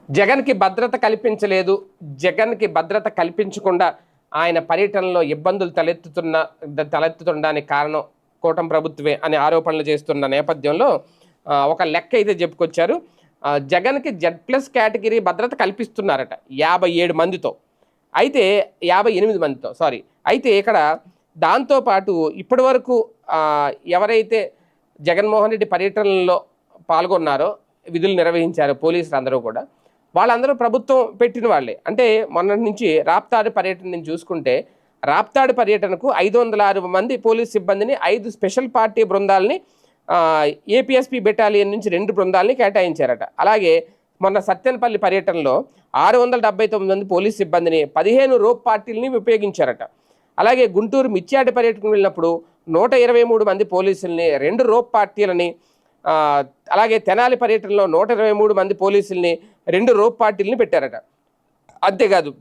జగన్కి భద్రత కల్పించలేదు. జగన్కి భద్రత కల్పించకుండా ఆయన పర్యటనలో ఇబ్బందులు తలెత్తుతుండడానికి కారణం కూటమి ప్రభుత్వమే అనే ఆరోపణలు చేస్తున్న నేపథ్యంలో ఒక లెక్క అయితే చెప్పుకొచ్చారు. జగన్కి Z+ కేటగిరీ భద్రత కల్పిస్తున్నారట 57 మందితో, అయితే 58 మందితో సారీ. అయితే ఇక్కడ దాంతోపాటు ఇప్పటి వరకు ఎవరైతే జగన్మోహన్ రెడ్డి పర్యటనలో పాల్గొన్నారో, విధులు నిర్వహించారో పోలీసులు అందరూ కూడా, వాళ్ళందరూ ప్రభుత్వం పెట్టిన వాళ్ళే. అంటే మొన్నటి నుంచి రాప్తాడు పర్యటన నుంచి చూసుకుంటే, రాప్తాడు పర్యటనకు 506 మంది పోలీస్ సిబ్బందిని 5 స్పెషల్ పార్టీ బృందాలని ఏపీఎస్పీ బెటాలియన్ నుంచి 2 బృందాలని కేటాయించారట. అలాగే మొన్న సత్తెనపల్లి పర్యటనలో 679 మంది పోలీస్ సిబ్బందిని 15 రోప్ పార్టీలని ఉపయోగించారట. అలాగే గుంటూరు మిర్యాడి పర్యటనకు వెళ్ళినప్పుడు 123 మంది పోలీసుల్ని, 2 రోప్ పార్టీలని, అలాగే తెనాలి పర్యటనలో 123 మంది పోలీసుల్ని, 2 రోప్ పార్టీలని పెట్టారట. అంతేకాదు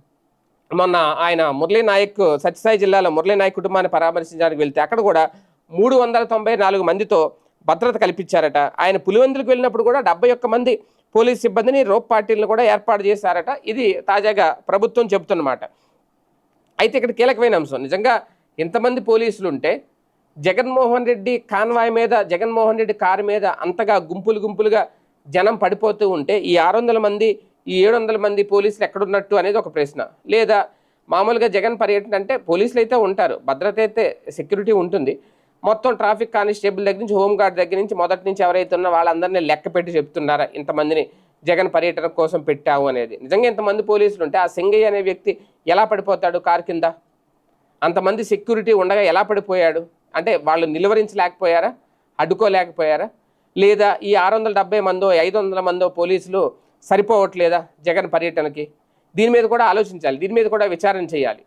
మొన్న ఆయన మురళీనాయక్ సత్యసాయి జిల్లాలో మురళీనాయక్ కుటుంబాన్ని పరామర్శించడానికి వెళ్తే అక్కడ కూడా 394 మందితో భద్రత కల్పించారట. ఆయన పులివెందులకు వెళ్ళినప్పుడు కూడా 71 మంది పోలీస్ సిబ్బందిని, రోప్ పార్టీలను కూడా ఏర్పాటు చేశారట. ఇది తాజాగా ప్రభుత్వం చెబుతున్నమాట. అయితే ఇక్కడ కీలకమైన అంశం, నిజంగా ఇంతమంది పోలీసులు ఉంటే జగన్మోహన్ రెడ్డి కాన్వాయ్ మీద, జగన్మోహన్ రెడ్డి కారు మీద అంతగా గుంపులుగా జనం పడిపోతూ ఉంటే ఈ 600 మంది, ఈ 700 మంది పోలీసులు ఎక్కడున్నట్టు అనేది ఒక ప్రశ్న. లేదా మామూలుగా జగన్ పర్యటన అంటే పోలీసులు అయితే ఉంటారు, భద్రత అయితే సెక్యూరిటీ ఉంటుంది. మొత్తం ట్రాఫిక్ కానిస్టేబుల్ దగ్గర నుంచి, హోంగార్డ్ దగ్గర నుంచి, మొదటి నుంచి ఎవరైతే ఉన్నా వాళ్ళందరినీ లెక్క పెట్టి చెప్తున్నారా ఇంతమందిని జగన్ పర్యటన కోసం పెట్టావు అనేది. నిజంగా ఇంతమంది పోలీసులు ఉంటే ఆ సింగయ్య అనే వ్యక్తి ఎలా పడిపోతాడు కారు కింద? అంతమంది సెక్యూరిటీ ఉండగా ఎలా పడిపోయాడు? అంటే వాళ్ళు నిలువరించలేకపోయారా, అడ్డుకోలేకపోయారా? లేదా ఈ 670 మందో 500 మందో పోలీసులు సరిపోవట్లేదా జగన్ పర్యటనకి? దీని మీద కూడా ఆలోచించాలి, దీని మీద కూడా విచారణ చేయాలి.